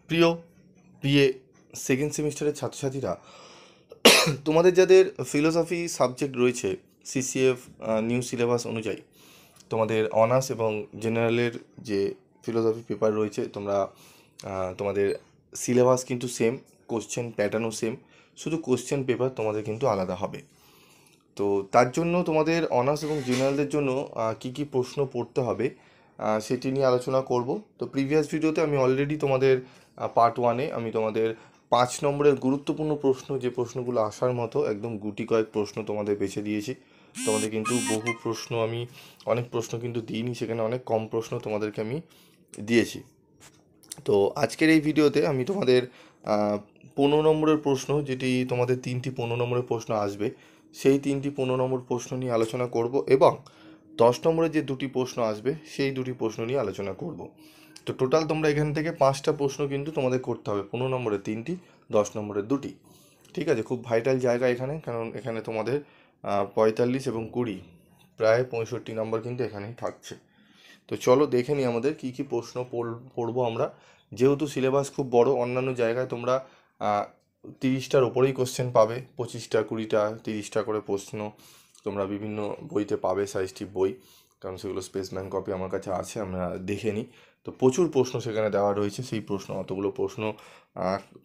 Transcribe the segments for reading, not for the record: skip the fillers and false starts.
প্রিয় BA second সেমিস্টারের ছাত্রছাত্রীরা, তোমাদের যাদের ফিলোসফি সাবজেক্ট রয়েছে সিসিএফ নিউ সিলেবাস অনুযায়ী, তোমাদের অনার্স এবং জেনারেলের যে ফিলোসফি পেপার রয়েছে, তোমাদের সিলেবাস কিন্তু সেম, কোশ্চেন প্যাটার্নও সেম, শুধু কোশ্চেন পেপার তোমাদের কিন্তু আলাদা হবে। তো তার জন্য তোমাদের অনার্স এবং জেনারেলদের জন্য কি কি প্রশ্ন পড়তে হবে সেটি নিয়ে আলোচনা করব। তো প্রিভিয়াস ভিডিওতে আমি অলরেডি তোমাদের পার্ট ওয়ানে আমি তোমাদের 5 নম্বরের গুরুত্বপূর্ণ প্রশ্ন, যে প্রশ্নগুলো আসার মতো একদম গুটি কয়েক প্রশ্ন তোমাদের বেছে দিয়েছি। তোমাদের কিন্তু বহু প্রশ্ন আমি অনেক প্রশ্ন কিন্তু দিইনি, সেখানে অনেক কম প্রশ্ন তোমাদেরকে আমি দিয়েছি। তো আজকের এই ভিডিওতে আমি তোমাদের 15 নম্বরের প্রশ্ন, যেটি তোমাদের 3টি 15 নম্বরের প্রশ্ন আসবে, সেই 3টি 15 নম্বর প্রশ্ন নিয়ে আলোচনা করব, এবং 10 নম্বরের যে 2টি প্রশ্ন আসবে সেই 2টি প্রশ্ন নিয়ে আলোচনা করব। তো টোটাল তোমরা এখান থেকে 5টা প্রশ্ন কিন্তু তোমাদের করতে হবে, 15 নম্বরের 3টি, 10 নম্বরের 2টি। ঠিক আছে, খুব ভাইটাল জায়গা এখানে, কারণ এখানে তোমাদের 45 এবং 20 প্রায় 65 নম্বর কিন্তু এখানেই থাকছে। তো চলো দেখে নিই আমাদের কী কী প্রশ্ন পড়বো আমরা। যেহেতু সিলেবাস খুব বড়, অন্যান্য জায়গায় তোমরা 30টার ওপরেই কোশ্চেন পাবে, 25টা 20টা 30টা করে প্রশ্ন তোমরা বিভিন্ন বইতে পাবে, সাজেস্টিভ বই, কারণ সেগুলো স্পেসম্যান কপি আমার কাছে আছে, আমরা দেখে নিই। তো প্রচুর প্রশ্ন সেখানে দেওয়া রয়েছে, সেই প্রশ্ন, অতগুলো প্রশ্ন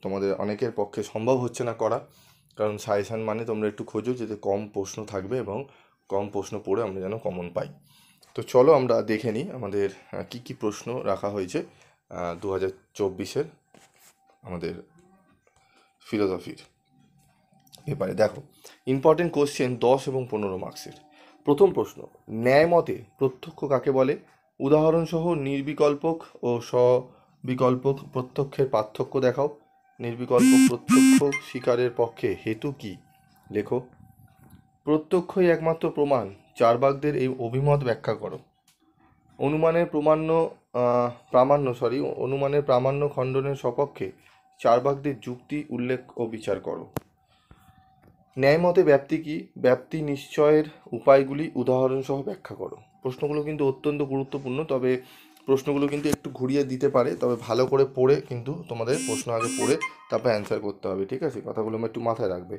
তোমাদের অনেকের পক্ষে সম্ভব হচ্ছে না করা, কারণ সাজেশান মানে তোমরা একটু খোঁজো যাতে কম প্রশ্ন থাকবে এবং কম প্রশ্ন পড়ে আমরা যেন কমন পাই। তো চলো আমরা দেখে নিই আমাদের কী কী প্রশ্ন রাখা হয়েছে 2024-এর আমাদের ফিলোসফির পেপারে। দেখো, ইম্পর্টেন্ট কোশ্চেন 10 এবং 15 মার্কসের। প্রথম প্রশ্ন, ন্যায় মতে প্রত্যক্ষ কাকে বলে? উদাহরণসহ নির্বিকল্পক ও স্ববিকল্পক প্রত্যক্ষের পার্থক্য দেখাও। নির্বিকল্পক প্রত্যক্ষ স্বীকারের পক্ষে হেতু কি? লেখো। প্রত্যক্ষই একমাত্র প্রমাণ, চার্বাকদের এই অভিমত ব্যাখ্যা করো। অনুমানের প্রামাণ্য খণ্ডনের সপক্ষে চার্বাকদের যুক্তি উল্লেখ ও বিচার করো। ন্যায়মতে ব্যাপ্তি কি? ব্যাপ্তি নিশ্চয়ের উপায়গুলি উদাহরণসহ ব্যাখ্যা করো। প্রশ্নগুলো কিন্তু অত্যন্ত গুরুত্বপূর্ণ, তবে প্রশ্নগুলো কিন্তু একটু ঘুরিয়ে দিতে পারে, তবে ভালো করে পড়ে কিন্তু তোমাদের প্রশ্ন আগে পড়ে তারপর অ্যান্সার করতে হবে। ঠিক আছে, কথাগুলো একটু মাথায় রাখবে।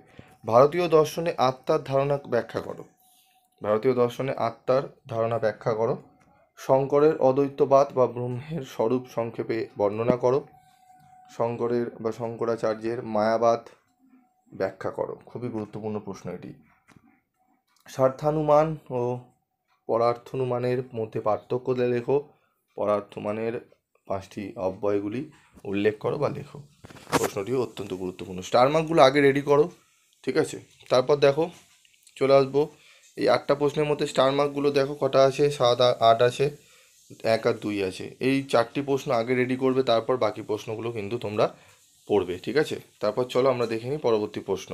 ভারতীয় দর্শনে আত্মার ধারণা ব্যাখ্যা করো। ভারতীয় দর্শনে আত্মার ধারণা ব্যাখ্যা করো। শঙ্করের অদ্বৈতবাদ বা ব্রহ্মের স্বরূপ সংক্ষেপে বর্ণনা করো। শঙ্করের বা শঙ্করাচার্যের মায়াবাদ ব্যাখ্যা করো। খুবই গুরুত্বপূর্ণ প্রশ্ন এটি। স্বার্থানুমান ও পরার্থনুমানের মধ্যে পার্থক্য লেখো। পরার্থমানের 5টি অব্যয়গুলি উল্লেখ করো বা লেখো। প্রশ্নটিও অত্যন্ত গুরুত্বপূর্ণ। স্টার মার্কগুলো আগে রেডি করো, ঠিক আছে? তারপর দেখো, চলে আসবো এই 8টা প্রশ্নের মধ্যে স্টার মার্কগুলো দেখো কটা আছে। 7 8 আছে, 1 আর 2 আছে। এই 4টি প্রশ্ন আগে রেডি করবে, তারপর বাকি প্রশ্নগুলো কিন্তু তোমরা পড়বে, ঠিক আছে? তারপর চলো আমরা দেখে নিই পরবর্তী প্রশ্ন।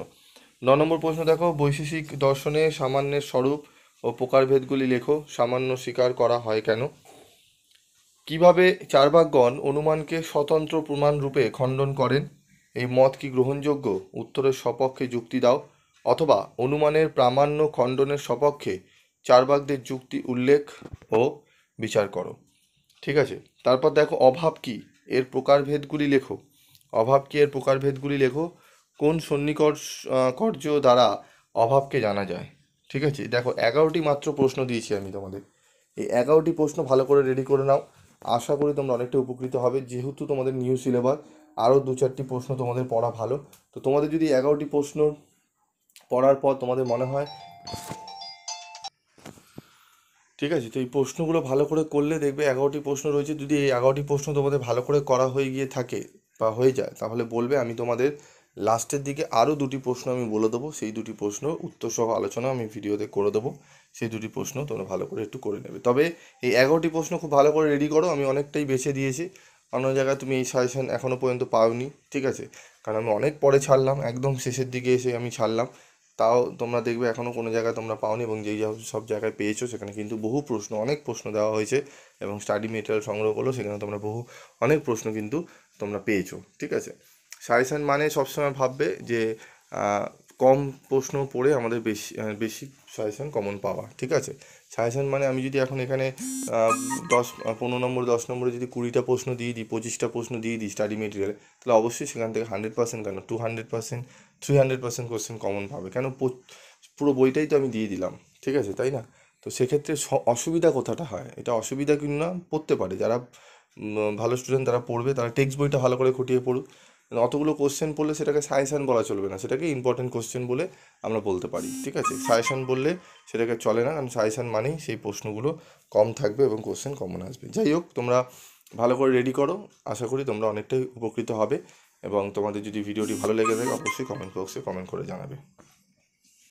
9 নম্বর প্রশ্ন দেখো, বৈশেষিক দর্শনে সামান্যের স্বরূপ ও প্রকারভেদগুলি লেখো। সামান্য স্বীকার করা হয় কেন? কিভাবে চার্বাকগণ অনুমানকে স্বতন্ত্র প্রমাণ রূপে খণ্ডন করেন? এই মত কি গ্রহণযোগ্য? উত্তরের সপক্ষে যুক্তি দাও, অথবা অনুমানের প্রামাণ্য খণ্ডনের সপক্ষে চার্বাকদের যুক্তি উল্লেখ ও বিচার করো। ঠিক আছে, তারপর দেখো, অভাব কি? এর প্রকারভেদগুলি লেখো। অভাব কি? এর প্রকারভেদগুলি লেখো। কোন সন্নিকর্ষ দ্বারা অভাবকে জানা যায়? ঠিক আছে, দেখো 11টি মাত্র প্রশ্ন দিয়েছি আমি তোমাদের। এই 11টি প্রশ্ন ভালো করে রেডি করে নাও। আশা করি তোমরা অনেকটা উপকৃত হবে, যেহেতু তোমাদের নিউ সিলেবাস, আরও 2-4টি প্রশ্ন তোমাদের পড়া ভালো। তো তোমাদের যদি 11টি প্রশ্ন পড়ার পর তোমাদের মনে হয়, ঠিক আছে, তো এই প্রশ্নগুলো ভালো করে করলে দেখবে 11টি প্রশ্ন রয়েছে, যদি এই 11টি প্রশ্ন তোমাদের ভালো করে করা হয়ে গিয়ে থাকে বা হয়ে যায়, তাহলে বলবে, আমি তোমাদের লাস্টের দিকে আরও 2টি প্রশ্ন আমি বলে দেবো, সেই 2টি প্রশ্ন উত্তর সহ আলোচনা আমি ভিডিওতে করে দেবো। সেই 2টি প্রশ্ন তোমরা ভালো করে একটু করে নেবে। তবে এই 11টি প্রশ্ন খুব ভালো করে রেডি করো, আমি অনেকটাই বেছে দিয়েছি। অন্য জায়গায় তুমি এই সাজেশন এখনও পর্যন্ত পাওনি, ঠিক আছে? কারণ আমি অনেক পরে ছাড়লাম, একদম শেষের দিকে এসে আমি ছাড়লাম। তাও তোমরা দেখবে এখনও কোনো জায়গায় তোমরা পাওনি, এবং যেই সব জায়গায় পেয়েছো সেখানে কিন্তু বহু প্রশ্ন, অনেক প্রশ্ন দেওয়া হয়েছে, এবং স্টাডি মেটেরিয়াল সংগ্রহ করলো, সেখানে তোমরা অনেক প্রশ্ন কিন্তু তোমরা পেয়েছো, ঠিক আছে? সাজেশন মানে সবসময় ভাববে যে কম প্রশ্ন পড়ে আমাদের বেশি সাজেশন কমন পাওয়া, ঠিক আছে? সাজেশন মানে আমি যদি এখন এখানে 15 নম্বর 10 নম্বরে যদি 20টা প্রশ্ন দিয়ে দিই, 25টা প্রশ্ন দিয়ে দিই স্টাডি মেটেরিয়ালে, তাহলে অবশ্যই সেখান থেকে 100% কেন 200%, 300% কোশ্চেন কমন পাবে। কেন পুরো বইটাই তো আমি দিয়ে দিলাম, ঠিক আছে, তাই না? তো সেক্ষেত্রে অসুবিধা কোথাটা হয়, এটা অসুবিধা কিন্তু না, পড়তে পারে যারা ভালো স্টুডেন্ট তারা পড়বে, তারা টেক্সট বইটা ভালো করে খুঁটিয়ে পড়ুক। অতগুলো কোশ্চেন পড়লে সেটাকে সাজেশন বলা চলবে না, সেটাকে ইম্পর্টেন্ট কোশ্চেন বলে আমরা বলতে পারি, ঠিক আছে? সাজেশন বললে সেটাকে চলে না, কারণ সাজেশন মানেই সেই প্রশ্নগুলো কম থাকবে এবং কোশ্চেন কমন আসবে। যাই হোক, তোমরা ভালো করে রেডি করো, আশা করি তোমরা অনেকটাই উপকৃত হবে। এবং তোমাদের যদি ভিডিওটি ভালো লেগে থাকে অবশ্যই কমেন্ট বক্সে কমেন্ট করে জানাবে।